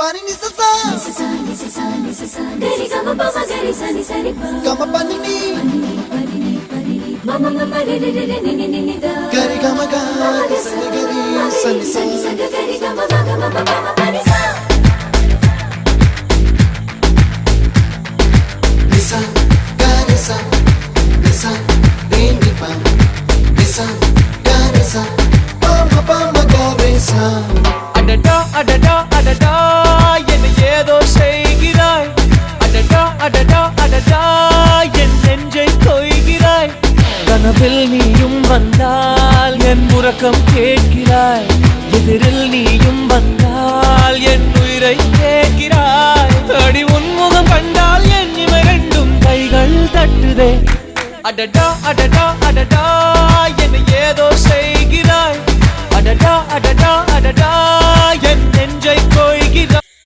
Pani ni sa sa gari ga ma pa ma gari sa ni sa ri pa ga ma pani ni ma ma ma re re re ni ni ni da gari ga ma ga sa ni gari sa ni sa gari ga ma ga ma pa ma pa ni sa ni sa gari sa re ni pa ni sa gari sa pa ma gari sa அடடா அடடா அடடா என்ன ஏதோ செய்கிறாய் அடடா அடடா அடடா என் நெஞ்சை கொய்கிறாய் கனவில் நீயும் வந்தால் என் உறக்கம் கேட்கிறாய் எதிரில் நீயும் வந்தால் என் உயிரை கேட்கிறாய் அடி உன்முகம் கண்டால் என் இமை ரெண்டும் கைகள் தட்டுதே அடடா அடடா அடடா என்ன ஏதோ செய்கிறாய் அடடா அடடா அடடா என் நெஞ்சை கொய்கிறாய்